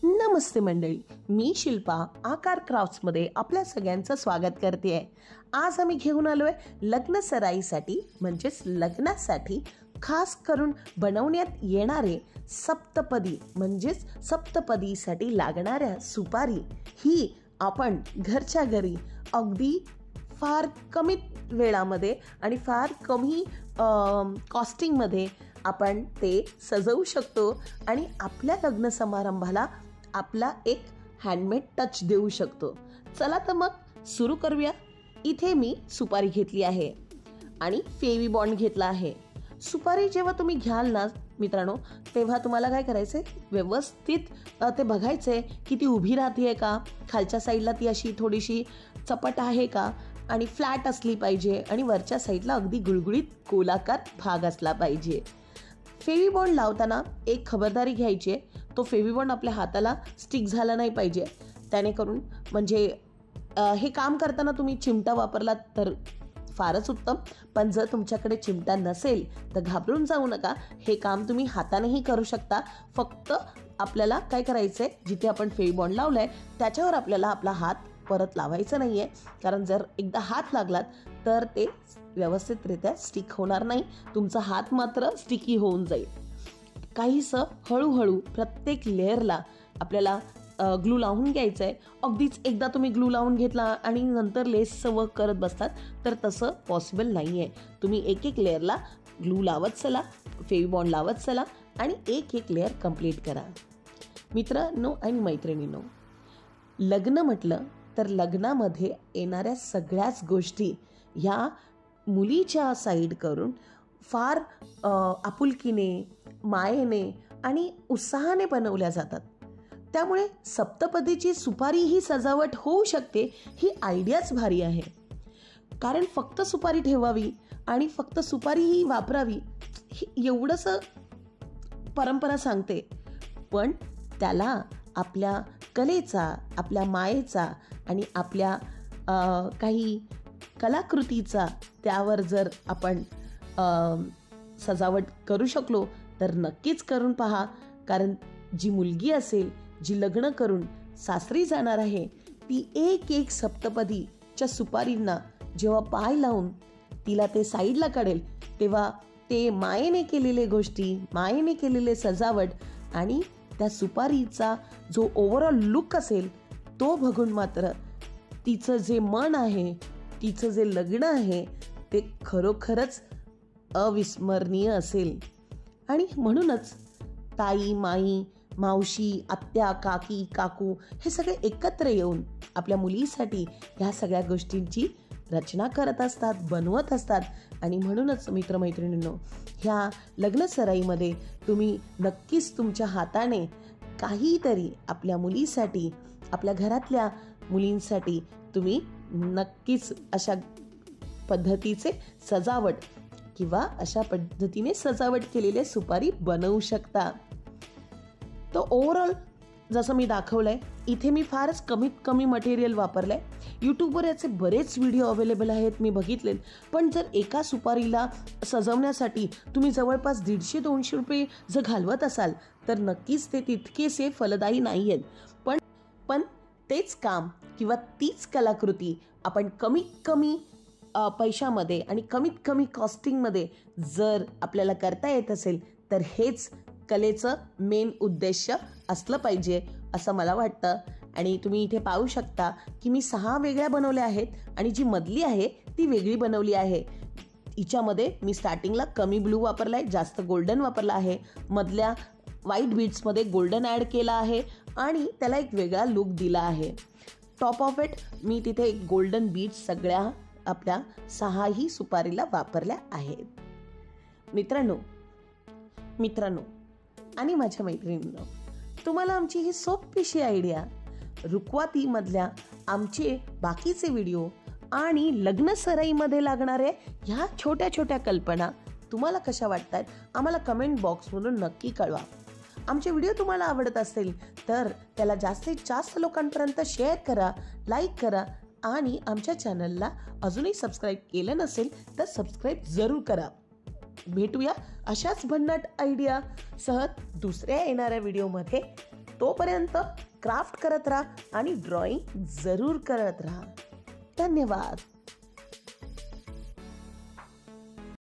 नमस्ते मंडळी, मी शिल्पा आकार क्राफ्ट्समध्ये आपल्या सगळ्यांचं स्वागत करते आहे। आज आम्ही घेऊन आलोय लग्न सराईसाठी म्हणजेच लग्नासाठी खास करून बनवण्यात येणारे सप्तपदी म्हणजेच सप्तपदीसाठी लागणाऱ्या सुपारी ही आपण घरच्या घरी अगदी फार कमी वेळामध्ये आणि फार कमी कॉस्टिंगमध्ये आपण ते सजवू शकतो आणि आपल्या लग्न समारंभाला आपला एक हँडमेड टच देऊ शकतो। चला तर मग सुरू करूया। इथे मी सुपारी घेतली आहे आणि फेवी बॉन्ड घेतला आहे। सुपारी जेव्हा तुम्ही घ्याल ना मित्रांनो, तेव्हा तुम्हाला काय करायचंय, व्यवस्थित ते बघायचंय की ती उभी राहते का, खालच्या साईडला ती अशी थोडीशी चपट आहे का आणि फ्लॅट असली पाहिजे आणि वरच्या साईडला अगदी गुळगुळीत गोलाकार भाग असला पाहिजे। फेवी बॉन्ड लावताना एक खबरदारी घ्यायची आहे, तो फेवी बॉन्ड आपल्या हाताला स्टिक झाला नाही पाहिजे। त्याने करून म्हणजे हे काम करताना तुम्ही चिमटा वापरलात तर फारच उत्तम, पण जर तुमच्याकडे चिमटा नसेल तर घाबरून जाऊ नका, हे काम तुम्ही हातानेही करू शकता। फक्त आपल्याला काय करायचं आहे, जिथे आपण फेवी बॉन्ड लावलाय त्याच्यावर आपल्याला आपला हात परत लावायचा नाही आहे, कारण जर एकदा हात लागलात तर ते व्यवस्थितरित्या स्टिक होणार नाही, तुमचा हात मात्र स्टिकी होऊन जाईल। काहीसं हळूहळू प्रत्येक लेअरला आपल्याला ग्लू लावून घ्यायचं आहे। अगदीच एकदा तुम्ही ग्लू लावून घेतला आणि नंतर लेसचं वर्क करत बसतात तर तसं पॉसिबल नाही आहे। तुम्ही एक एक लेअरला ग्लू लावत चला, फेवी बॉन्ड लावत चला आणि एक एक लेअर कंप्लीट करा। मित्रांनो आणि मैत्रिणींनो, लग्न म्हटलं तर लग्नामध्ये येणाऱ्या सगळ्याच गोष्टी ह्या मुलीच्या साईड करून फार आपुलकीने, मायेने आणि उत्साहाने बनवल्या जातात। त्यामुळे सप्तपदीची सुपारी ही सजावट होऊ शकते ही आयडियाच भारी आहे। कारण फक्त सुपारी ठेवावी आणि फक्त सुपारी ही वापरावी एवढंसं परंपरा सांगते, पण त्याला आपल्या कलेचा, आपल्या मायेचा आणि आपल्या काही कलाकृतीचा त्यावर जर आपण सजावट करू शकलो तर नक्कीच करून पहा। कारण जी मुलगी असेल, जी लग्न करून सासरी जाणार आहे, ती एक एक सप्तपदीच्या सुपारींना जेव्हा पाय लावून तिला ते साईडला काढेल तेव्हा ते मायेने केलेले गोष्टी, मायेने केलेले सजावट आणि त्या सुपारीचा जो ओव्हरऑल लुक असेल तो बघून मात्र तिचं जे मन आहे, तिचं जे लग्न आहे ते खरोखरच अविस्मरणीय असेल। आणि म्हणूनच ताई, माई, मावशी, आत्या, काकी, काकू हे सगळे एकत्र येऊन आपल्या मुलीसाठी ह्या सगळ्या गोष्टींची रचना करत असतात, बनवत असतात। आणि म्हणूनच मित्रमैत्रिणींनो, ह्या लग्न सराईमध्ये तुम्ही नक्कीच तुमच्या हाताने काहीतरी आपल्या मुलीसाठी, आपल्या घरातल्या मुलींसाठी तुम्ही नक्कीच अशा पद्धतीचे सजावट किंवा अशा पद्धतीने सजावट केलेले सुपारी बनवू शकता। तो ओव्हरऑल जसं मी दाखवलंय, इथे मी फारच कमीत कमी मटेरियल वापरलंय। यूट्यूबवर याचे बरेच व्हिडिओ अवेलेबल आहेत, मी बघितलेत, पण जर एका सुपारीला सजवण्यासाठी तुम्ही जवळपास 150-200 रुपये जर घालवत असाल तर नक्कीच ते तितकेसे फलदायी नाही आहेत। पण तेच काम किंवा तीच कलाकृती आपण कमीत कमी पैशामध्ये आणि कमीत कमी कॉस्टिंगमध्ये जर आपल्याला करता येत असेल तर हेच कलेचं मेन उद्देश असलं पाहिजे असं मला वाटतं। आणि तुम्ही इथे पाहू शकता की मी 6 वेगळ्या बनवल्या आहेत आणि जी मधली आहे ती वेगळी बनवली आहे। हिच्यामध्ये मी स्टार्टिंगला कमी ब्लू वापरला आहे, जास्त गोल्डन वापरला आहे, मधल्या व्हाईट बीड्समध्ये गोल्डन ॲड केला आहे आणि त्याला एक वेगळा लुक दिला आहे। टॉप ऑफ इट मी तिथे एक गोल्डन बीड्स सगळ्या आपल्या 6ही सुपारीला वापरल्या आहेत। मित्रांनो आणि माझ्या मैत्रिणींनो, तुम्हाला आमची ही सोपीशी आयडिया, रुखवातीमधल्या आमचे बाकीचे व्हिडिओ आणि लग्न सराईमध्ये लागणाऱ्या ह्या छोट्या छोट्या कल्पना तुम्हाला कशा वाटतात आम्हाला कमेंट बॉक्समधून नक्की कळवा। आमचे व्हिडिओ तुम्हाला आवडत असेल तर त्याला जास्तीत जास्त लोकांपर्यंत शेअर करा, लाईक करा आणि आमच्या चॅनलला अजूनही सबस्क्राईब केलं नसेल तर सबस्क्राईब जरूर करा। भेटूया अशाच भन्नाट आयडिया सह दुसऱ्या येणाऱ्या व्हिडिओमध्ये। तोपर्यंत क्राफ्ट करत राहा आणि ड्रॉइंग जरूर करत राहा. धन्यवाद.